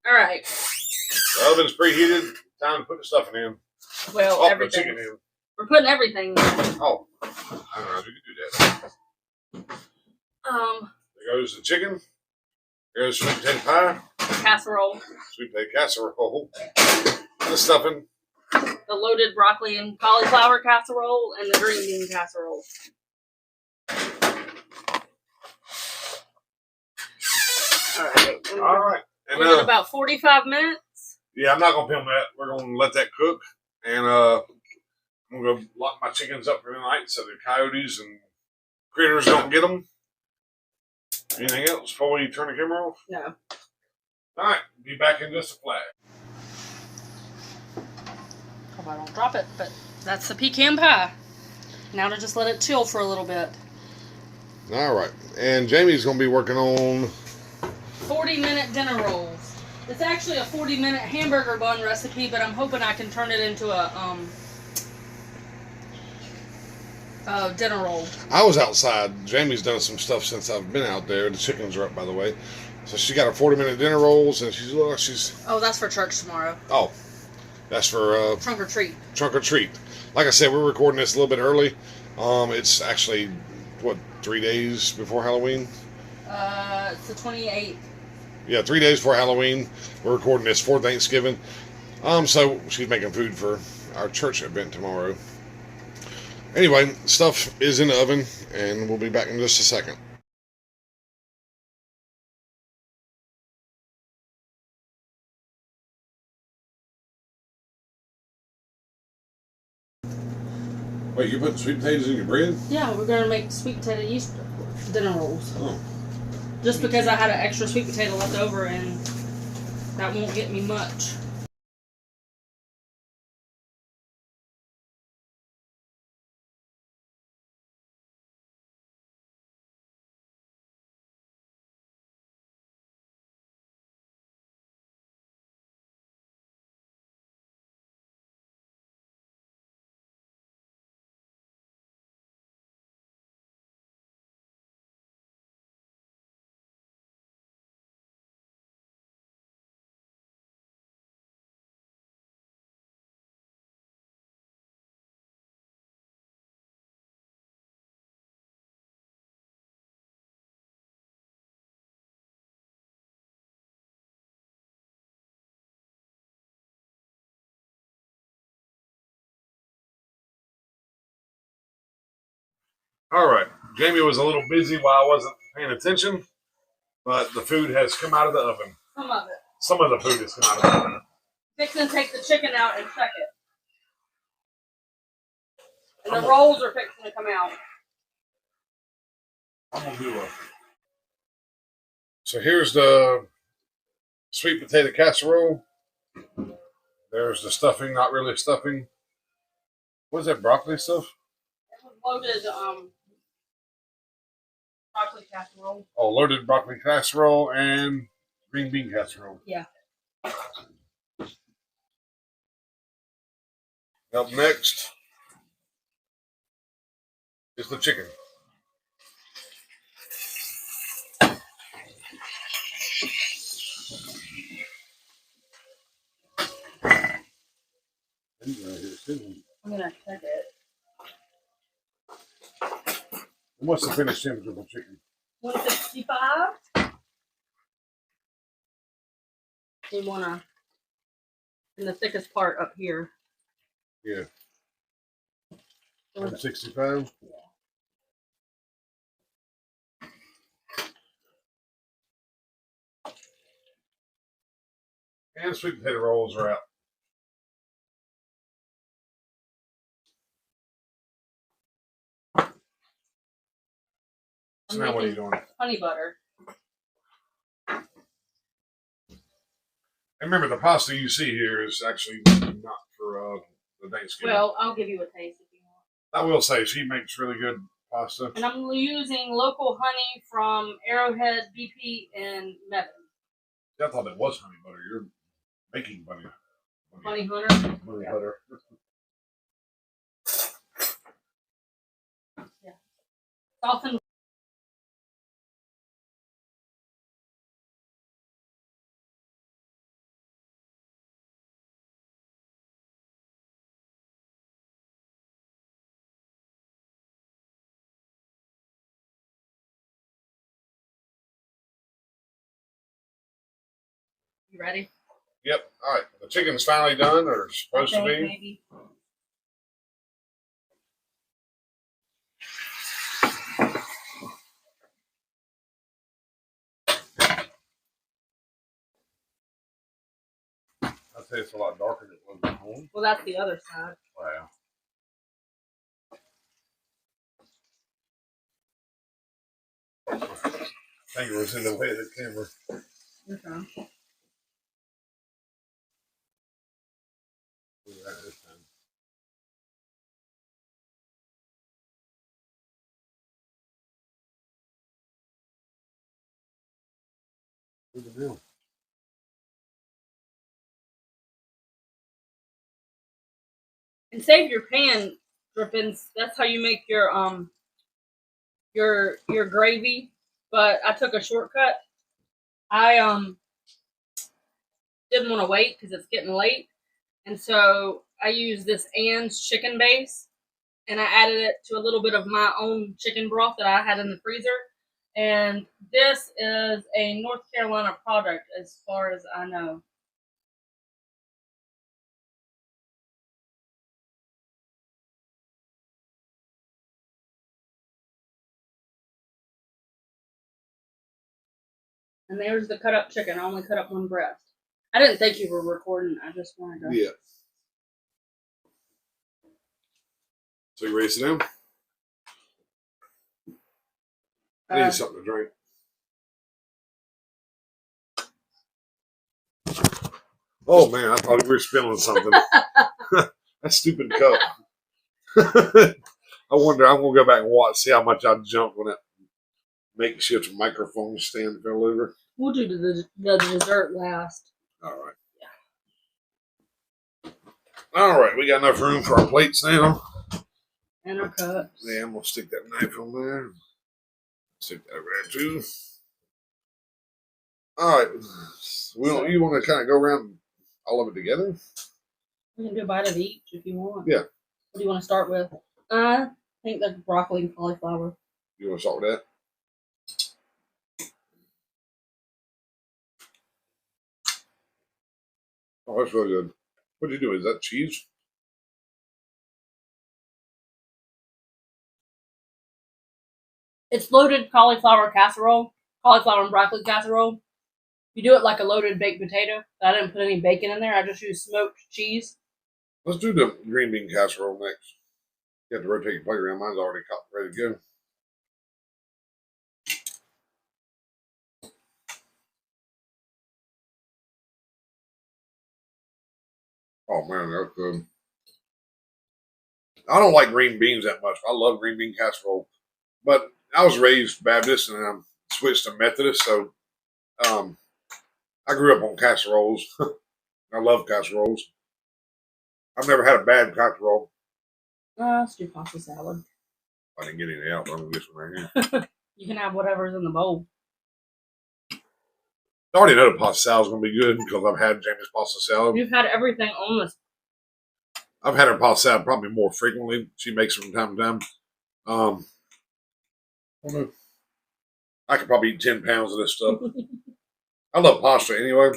[SPEAKER 2] All right.
[SPEAKER 1] the oven's preheated. Time to put the stuffing in.
[SPEAKER 2] Well,
[SPEAKER 1] The
[SPEAKER 2] everything.
[SPEAKER 1] chicken in.
[SPEAKER 2] We're putting everything in.
[SPEAKER 1] Oh, I don't know if you can do that. There goes the chicken. There goes sweet potato pie.
[SPEAKER 2] Casserole.
[SPEAKER 1] Sweet potato casserole. The stuffing.
[SPEAKER 2] The loaded broccoli and cauliflower casserole and the green bean casserole.
[SPEAKER 1] All right. And
[SPEAKER 2] We're at about 45 minutes.
[SPEAKER 1] yeah, I'm not gonna film that. We're gonna let that cook, and I'm gonna go lock my chickens up for the night so the coyotes and critters don't get them. Anything else before we turn the camera off?
[SPEAKER 2] No.
[SPEAKER 1] All right, be back in just a flash.
[SPEAKER 2] Hope I don't drop it, but that's the pecan pie. Now to just let it chill for a little bit.
[SPEAKER 1] All right, and Jamie's gonna be working on
[SPEAKER 2] 40-minute dinner rolls. It's actually a 40-minute hamburger bun recipe, but I'm hoping I can turn it into a dinner roll.
[SPEAKER 1] I was outside. Jamie's done some stuff since I've been out there. The chickens are up, by the way. So she got her 40-minute dinner rolls, and she's.
[SPEAKER 2] Oh, that's for church tomorrow.
[SPEAKER 1] Oh, that's for
[SPEAKER 2] Trunk or treat.
[SPEAKER 1] Trunk or treat. Like I said, we're recording this a little bit early. It's actually 3 days before Halloween.
[SPEAKER 2] It's the 28th.
[SPEAKER 1] Yeah, 3 days before Halloween. We're recording this for Thanksgiving. So she's making food for our church event tomorrow. Anyway, stuff is in the oven, and we'll be back in just a second. Wait, you're putting sweet potatoes in your bread?
[SPEAKER 2] Yeah, we're gonna make sweet potato yeast dinner rolls.
[SPEAKER 1] Oh.
[SPEAKER 2] Just because I had an extra sweet potato left over, and that won't get me much.
[SPEAKER 1] All right. Jamie was a little busy while I wasn't paying attention, but the food has come out of the oven.
[SPEAKER 2] Some of it.
[SPEAKER 1] Some of the food has come out of the oven.
[SPEAKER 2] Fixing to take the chicken out and check it. And the rolls are fixing to come out.
[SPEAKER 1] I'm gonna do a. So here's the sweet potato casserole. There's the stuffing, not really stuffing. What is that broccoli stuff?
[SPEAKER 2] It was loaded broccoli casserole.
[SPEAKER 1] Oh, loaded broccoli casserole and green bean casserole.
[SPEAKER 2] Yeah.
[SPEAKER 1] Up next is the chicken.
[SPEAKER 2] I'm gonna check it.
[SPEAKER 1] And what's the finished temperature of the chicken?
[SPEAKER 2] 165. You wanna in the thickest part up here.
[SPEAKER 1] Yeah. 165? And sweet potato rolls are out. So now what are you doing?
[SPEAKER 2] Honey butter.
[SPEAKER 1] And remember, the pasta you see here is actually not for the Thanksgiving.
[SPEAKER 2] Well, I'll give you a taste if you want.
[SPEAKER 1] I will say she makes really good pasta.
[SPEAKER 2] And I'm using local honey from Arrowhead BP in Mebane.
[SPEAKER 1] I thought it was honey butter. You're making honey.
[SPEAKER 2] Honey Hunter.
[SPEAKER 1] Honey butter.
[SPEAKER 2] Yeah. Soften. You ready?
[SPEAKER 1] Yep. All right. The chicken's finally done, or supposed to be.
[SPEAKER 2] Maybe.
[SPEAKER 1] I'd say it's a lot darker than it was at home.
[SPEAKER 2] Well, that's the other side.
[SPEAKER 1] Wow. Finger was in the way of the camera.
[SPEAKER 2] Okay.
[SPEAKER 1] Look at that this time. Look at them.
[SPEAKER 2] And save your pan drippings. That's how you make your gravy. But I took a shortcut. I didn't want to wait because it's getting late, and so I used this Ann's chicken base, and I added it to a little bit of my own chicken broth that I had in the freezer. And this is a North Carolina product, as far as I know. And there's the cut up chicken. I only cut up one breast. I didn't think you were recording. I just wanted to.
[SPEAKER 1] Yeah. So you ready to sit down? I need something to drink. Oh man, I thought we were spilling something. That stupid cup. I wonder. I'm gonna go back and watch, see how much I jumped when that makeshift microphone stand fell over.
[SPEAKER 2] We'll do the dessert last.
[SPEAKER 1] All right. Yeah. All right. We got enough room for our plates now.
[SPEAKER 2] And our cups.
[SPEAKER 1] Yeah, I'm gonna stick that knife on there. Stick that over there too. All right. You want to kind of go around all of it together?
[SPEAKER 2] We can do a bite of each if you want.
[SPEAKER 1] Yeah.
[SPEAKER 2] What do you want to start with? I think that's broccoli and cauliflower.
[SPEAKER 1] You want to start with that? Oh, that's really good. What do you do? Is that cheese?
[SPEAKER 2] It's loaded cauliflower casserole, cauliflower and broccoli casserole. You do it like a loaded baked potato. I didn't put any bacon in there. I just used smoked cheese.
[SPEAKER 1] Let's do the green bean casserole next. You have to rotate your plate around. Mine's already ready to go. Oh man, that's good. I don't like green beans that much. I love green bean casserole, but I was raised Baptist and I switched to Methodist, so um, I grew up on casseroles. I love casseroles. I've never had a bad casserole.
[SPEAKER 2] Let's do pasta salad.
[SPEAKER 1] I didn't get any out, but I'm gonna get some right here.
[SPEAKER 2] You can have whatever's in the bowl.
[SPEAKER 1] I already know the pasta salad's gonna be good because I've had Jamie's pasta salad.
[SPEAKER 2] You've had everything on this.
[SPEAKER 1] I've had her pasta salad probably more frequently. She makes it from time to time. I don't know. I could probably eat 10 pounds of this stuff. I love pasta anyway.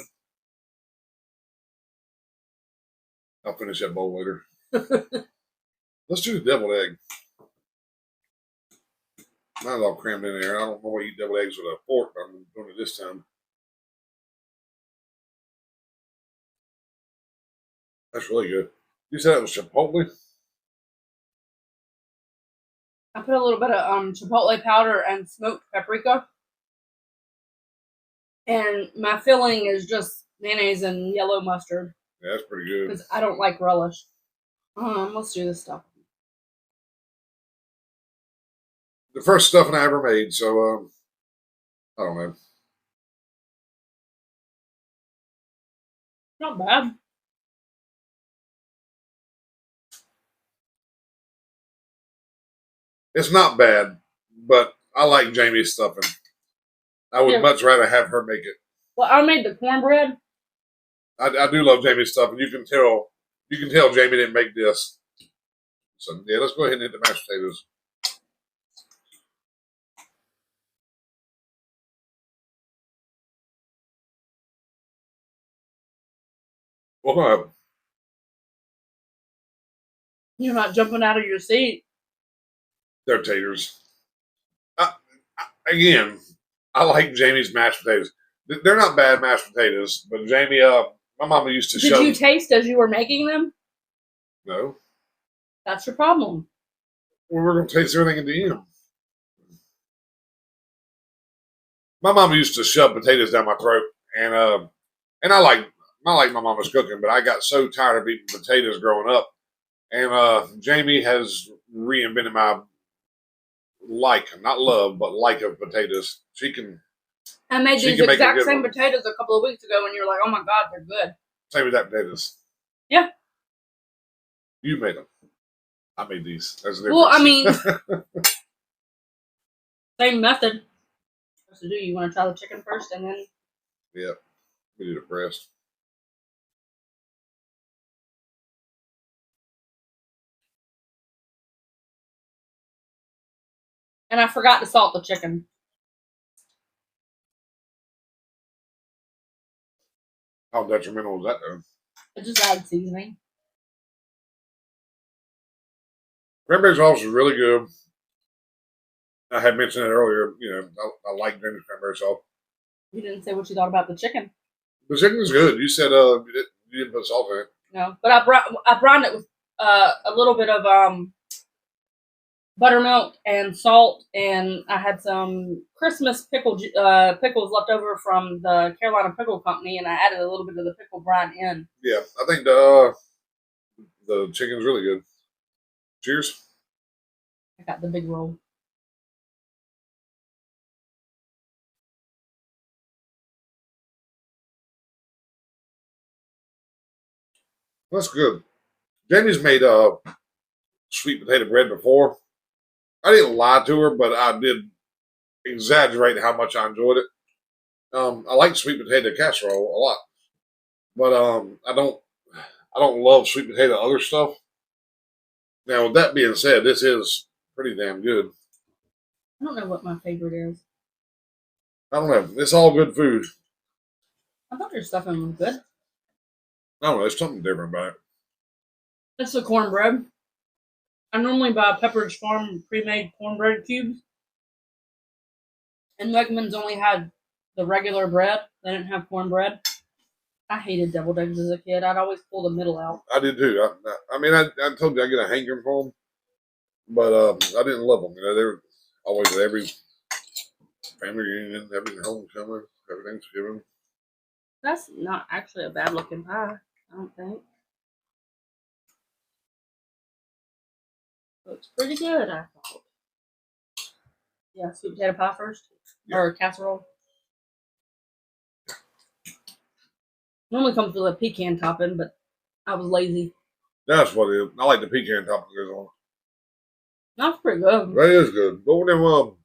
[SPEAKER 1] I'll finish that bowl later. Let's do the deviled egg. Mine's all crammed in there. I don't know why you eat deviled eggs with a fork, but I'm doing it this time. That's really good. You said it was Chipotle?
[SPEAKER 2] I put a little bit of chipotle powder and smoked paprika. And my filling is just mayonnaise and yellow mustard.
[SPEAKER 1] Yeah, that's pretty good.
[SPEAKER 2] Because I don't like relish. Let's do this stuff.
[SPEAKER 1] The first stuffing I ever made, so I don't know.
[SPEAKER 2] Not bad.
[SPEAKER 1] It's not bad, but I like Jamie's stuffing. I would much rather have her make it.
[SPEAKER 2] Well, I made the cornbread.
[SPEAKER 1] I do love Jamie's stuffing. You can tell Jamie didn't make this. So yeah, let's go ahead and hit the mashed potatoes. Well,
[SPEAKER 2] You're not jumping out of your seat.
[SPEAKER 1] they're taters. Again, I like Jamie's mashed potatoes. They're not bad mashed potatoes, but Jamie, my mama used to show.
[SPEAKER 2] Did you taste as you were making them?
[SPEAKER 1] No.
[SPEAKER 2] That's your problem.
[SPEAKER 1] Well, we're going to taste everything at the end. My mama used to shove potatoes down my throat, and I like my mama's cooking, but I got so tired of eating potatoes growing up, and Jamie has reinvented my not love, but like of potatoes. She can.
[SPEAKER 2] I made
[SPEAKER 1] She
[SPEAKER 2] these
[SPEAKER 1] can make a
[SPEAKER 2] exact
[SPEAKER 1] good
[SPEAKER 2] same
[SPEAKER 1] one.
[SPEAKER 2] potatoes a couple of weeks ago, and you're like, "Oh my god, they're good."
[SPEAKER 1] Same with that potatoes.
[SPEAKER 2] Yeah.
[SPEAKER 1] You made them. I made these. That's the
[SPEAKER 2] Well, I
[SPEAKER 1] difference.
[SPEAKER 2] mean, same method. What to do? You want to try the chicken first, and then
[SPEAKER 1] Yep. We do the breast.
[SPEAKER 2] and I forgot to salt the chicken.
[SPEAKER 1] How detrimental is that, though?
[SPEAKER 2] It just adds seasoning.
[SPEAKER 1] Cranberry sauce is really good. I had mentioned it earlier. I like Jamie's cranberry sauce.
[SPEAKER 2] You didn't say what you thought about the chicken.
[SPEAKER 1] The chicken is good. You said you didn't put salt in it.
[SPEAKER 2] No, but I brined it with a little bit of buttermilk and salt, and I had some Christmas pickles left over from the Carolina Pickle Company, and I added a little bit of the pickle brine in.
[SPEAKER 1] Yeah, I think the chicken's really good. Cheers.
[SPEAKER 2] I got the big roll.
[SPEAKER 1] That's good. Jamie's made sweet potato bread before. I didn't lie to her, but I did exaggerate how much I enjoyed it. I like sweet potato casserole a lot, but I don't love sweet potato other stuff. Now, with that being said, this is pretty damn good.
[SPEAKER 2] I don't know what my favorite is.
[SPEAKER 1] I don't know. It's all good food.
[SPEAKER 2] I thought your stuffing was good.
[SPEAKER 1] I don't know. There's something different about it.
[SPEAKER 2] It's the cornbread. I normally buy Pepperidge Farm pre-made cornbread cubes. And Wegmans only had the regular bread. They didn't have cornbread. I hated deviled eggs as a kid. I'd always pull the middle out.
[SPEAKER 1] I did too. I mean, I told you I get a hankering for them, but I didn't love them. You know, they were always at every family reunion, every homecoming, every Thanksgiving.
[SPEAKER 2] That's not actually a bad looking pie, I don't think. Looks pretty good, I thought. Yeah, sweet potato pie first?
[SPEAKER 1] Yeah.
[SPEAKER 2] Or casserole? Normally comes with a pecan topping, but I was lazy.
[SPEAKER 1] That's what it is. I like the pecan topping that goes on.
[SPEAKER 2] That's pretty good.
[SPEAKER 1] That is good. What were them?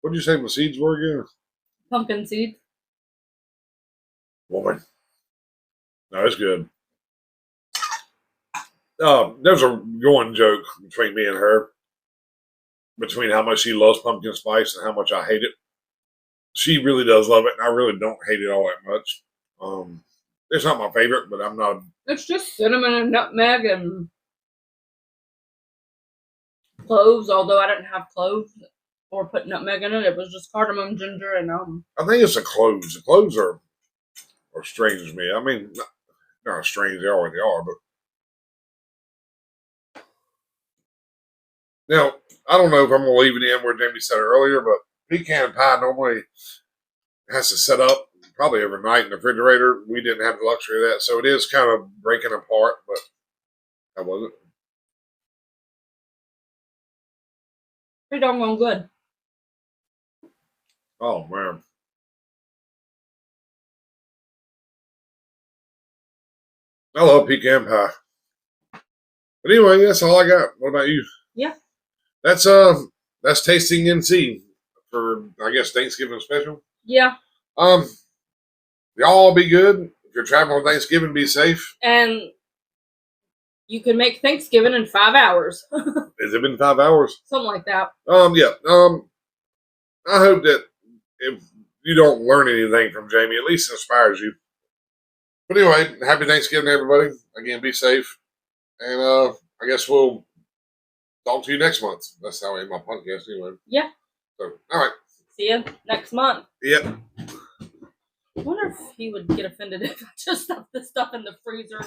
[SPEAKER 1] What did you say the seeds were again?
[SPEAKER 2] Pumpkin seeds.
[SPEAKER 1] Woman. No, it's good. There's a going joke between me and her, between how much she loves pumpkin spice and how much I hate it. She really does love it, and I really don't hate it all that much. It's not my favorite, but I'm not.
[SPEAKER 2] It's just cinnamon and nutmeg and cloves, although I didn't have cloves or put nutmeg in it. It was just cardamom, ginger, and
[SPEAKER 1] I think it's the cloves. The cloves are strange to me. I mean, not strange, they already are, but. Now, I don't know if I'm going to leave it in where Jamie said it earlier, but pecan pie normally has to set up probably overnight in the refrigerator. We didn't have the luxury of that, so it is kind of breaking apart, but that wasn't.
[SPEAKER 2] pretty doggone good.
[SPEAKER 1] Oh, man. I love pecan pie. But anyway, that's all I got. What about you?
[SPEAKER 2] Yeah.
[SPEAKER 1] That's tasting NC for, I guess, Thanksgiving special.
[SPEAKER 2] Yeah.
[SPEAKER 1] Y'all all be good. If you're traveling on Thanksgiving, be safe.
[SPEAKER 2] And you can make Thanksgiving in 5 hours.
[SPEAKER 1] Has it been 5 hours?
[SPEAKER 2] Something like that.
[SPEAKER 1] Yeah. I hope that if you don't learn anything from Jamie, at least it inspires you. But anyway, happy Thanksgiving, everybody. Again, be safe. And I guess we'll talk to you next month. That's how I end my podcast anyway.
[SPEAKER 2] Yeah.
[SPEAKER 1] So, all right.
[SPEAKER 2] See you next month.
[SPEAKER 1] Yep.
[SPEAKER 2] I wonder if he would get offended if I just stuffed this stuff in the freezer